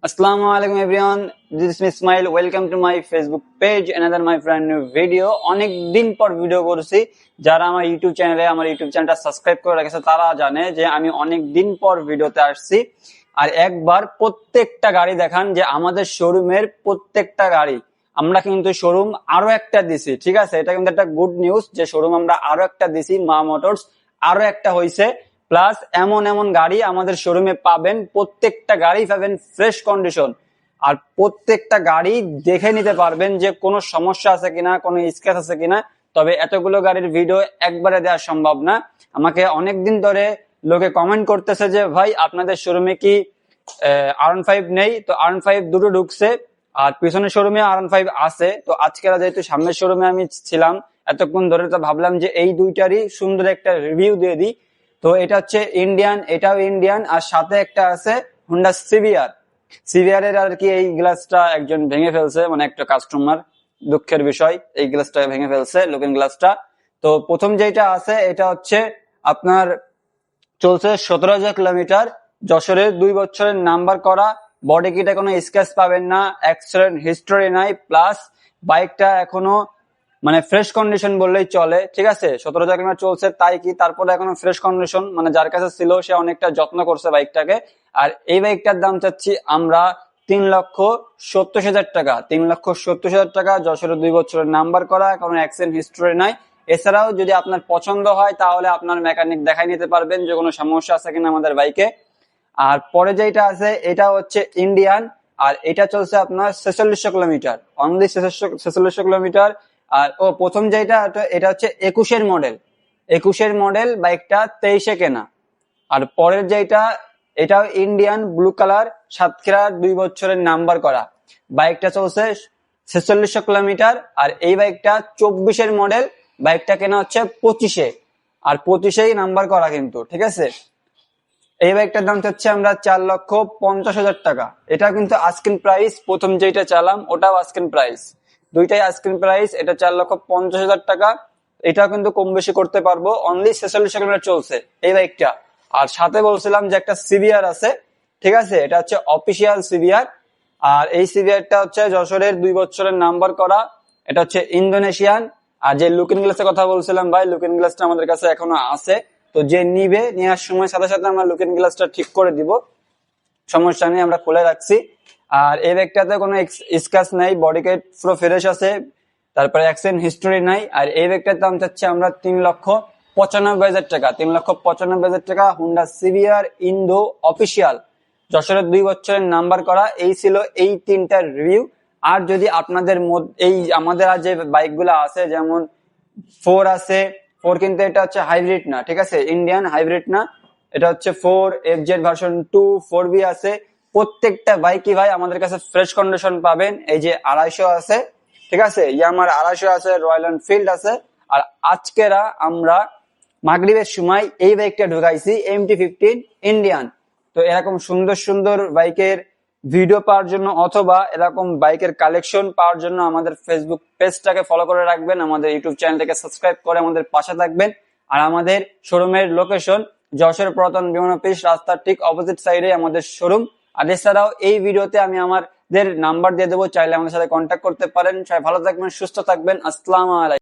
Assalamu alaikum everyone. This is Ismail. Welcome to my Facebook page. Another my friend new video. অনেক দিন পর video করছি। যারা আমার ইউটিউব চ্যানেলটা সাবস্ক্রাইব করে রেখেছে তারা জানে যে আমি অনেক দিন পর ভিডিওতে আসছি। আর একবার প্রত্যেকটা গাড়ি দেখান যে আমাদের শোরুমের প্রত্যেকটা গাড়ি আমরা কিন্তু শোরুম আরো একটা দিছি। ঠিক আছে, এটা কিন্তু একটা গুড নিউজ যে শোরুম আমরা আরো একটা দিছি। মা মোটরস আরো একটা হইছে। প্লাস এমন এমন গাড়ি আমাদের শোরুমে পাবেন, প্রত্যেকটা গাড়ি পাবেন ফ্রেশ কন্ডিশন। আর প্রত্যেকটা গাড়ি দেখে নিতে পারবেন যে কোনো সমস্যা আছে কিনা, কোনো স্ক্র্যাচ আছে কিনা। তবে এতগুলো গাড়ির ভিডিও একবারে দেওয়া সম্ভব না। আমাকে অনেকদিন ধরে লোকে কমেন্ট করতেছে যে ভাই আপনাদের শোরুমে কি R15 নেই? তো R15 দুটো ঢুকছে, আর পিছনের শোরুমে R15 আছে। তো আজকে যেহেতু সামনের শোরুমে আমি ছিলাম এতক্ষণ ধরে, তো ভাবলাম যে এই দুইটারই সুন্দর একটা রিভিউ দিয়ে দিই। তো এটা হচ্ছে ইন্ডিয়ান, এটাও ইন্ডিয়ান, আর সাথে একটা আছে হোন্ডা সিভিআর এর আর কি। এই গ্লাসটা একজন ভেঙে ফেলছে, মানে একটা কাস্টমার, দুঃখের বিষয়, এই গ্লাসটা ভেঙে ফেলছে, লুকিং গ্লাসটা। তো প্রথম যেটা আছে এটা হচ্ছে আপনার চলছে 17,000 কিলোমিটার, যশোরের 2 বছরের নাম্বার করা, বডি কিটে কোনো স্ক্র্যাচ পাবেন না, অ্যাক্সিডেন্ট হিস্টোরি নাই, প্লাস বাইকটা এখনো মানে ফ্রেশ কন্ডিশন বললেই চলে। ঠিক আছে, 17,000 কিলোমিটার চলছে তাই কি, তারপরে এখনো ফ্রেশ কন্ডিশন, মানে যার কাছে ছিল সে অনেকটা যত্ন করছে বাইকটাকে। আর এই বাইকটার দাম চাচ্ছি আমরা 3,70,000 টাকা। 3,70,000 টাকা, যশোরের 2 বছরের নাম্বার করা, কোনো অ্যাক্সিডেন্ট হিস্টোরি নাই। এছাড়াও যদি আপনার পছন্দ হয় তাহলে আপনার মেকানিক দেখাই নিতে পারবেন যে কোনো সমস্যা আছে কিনা আমাদের বাইকে। আর পরে যেটা আছে এটা হচ্ছে ইন্ডিয়ান, আর এটা চলছে আপনার 4600 কিলোমিটার, অনলি 4600 কিলোমিটার। আর প্রথম যেটা এটা হচ্ছে 21-এর মডেল, বাইকটা 23-এ কেনা। আর পরের যেটা এটাও ইন্ডিয়ান, ব্লু কালার, সাতক্ষীরা 2 বছরের নাম্বার করা, বাইকটা চলছে 4600 কিলোমিটার। আর এই বাইকটা 24-এর মডেল, বাইকটা কেনা হচ্ছে 25-এ, আর 25-এই নাম্বার করা কিন্তু। ঠিক আছে, এই বাইকটার দাম চাচ্ছে আমরা 4,50,000 টাকা। এটা কিন্তু আস্কিং প্রাইস, প্রথম যেটা চালাম ওটাও আস্কিং প্রাইস, দুইটাই আস্কিং প্রাইস। এটা 4,50,000 টাকা। এটাও কিন্তু কম বেশি করতে পারবো, অনলি 46 কিলোমিটার চলছে এই বাইকটা। আর সাথে বলছিলাম যে একটা সিভিআর আছে। ঠিক আছে, এটা হচ্ছে অফিসিয়াল সিভিআর। আর এই সিভিআরটা হচ্ছে যশোরের 2 বছরের নাম্বার করা, এটা হচ্ছে ইন্দোনেশিয়ান। আর যে লুকিং গ্লাসের কথা বলছিলাম ভাই, লুকিং গ্লাসটা আমাদের কাছে এখনো আছে। তো যে নিবে নেওয়ার সময় সাথে সাথে আমরা লুকিং গ্লাসটা ঠিক করে দিব, সমস্যা নেই, আমরা খুলে রাখছি। আর এই ব্যাগটাতে কোনো স্ক্র্যাচ নাই, বডি কিট পুরো ফ্রেশ আছে, তারপরে অ্যাক্সিডেন্ট হিস্টোরি নাই। আর এই ব্যাগটার দাম চাচ্ছি আমরা 3,95,000 টাকা। 3,95,000 টাকা, হোন্ডা সিভিআর ইন্দো অফিসিয়াল, যশোরের 2 বছরের নাম্বার করা। এই ছিল এই 3টার রিভিউ। আর যদি আপনাদের এই আমাদের আর যে বাইকগুলো আছে, যেমন 4 আছে, 4 কিন্তু এটা হচ্ছে হাইব্রিড না। ঠিক আছে, ইন্ডিয়ান হাইব্রিড না, এটা হচ্ছে 4 FZ ভার্সন 2, 4B আছে। প্রত্যেকটা বাইকই ভাই আমাদের কাছে ফ্রেশ কন্ডিশন পাবেন। এই যে 250 আছে, ঠিক আছে, ইয়ামার 250 আছে, রয়্যাল এনফিল্ড আছে। আর আজকেরা আমরা মাগরিবের সময় এই বাইকটা ঢুকাইছি, MT-15 ইন্ডিয়ান। তো এরকম সুন্দর সুন্দর বাইকের ভিডিও পাওয়ার জন্য অথবা এরকম বাইকের কালেকশন পাওয়ার জন্য আমাদের ফেসবুক পেজটাকে ফলো করে রাখবেন, আমাদের ইউটিউব চ্যানেলটাকে সাবস্ক্রাইব করে আমাদের পাশে থাকবেন। আর আমাদের শোরুমের লোকেশন যশোর পুরাতন বিমান অফিস রাস্তার ঠিক অপোজিট সাইডে আমাদের শোরুম। আর এছাড়াও এই ভিডিওতে আমি আমাদের নাম্বার দিয়ে দেবো, চাইলে আমাদের সাথে কন্ট্যাক্ট করতে পারেন। সবাই ভালো থাকবেন, সুস্থ থাকবেন। আসসালামু আলাইকুম।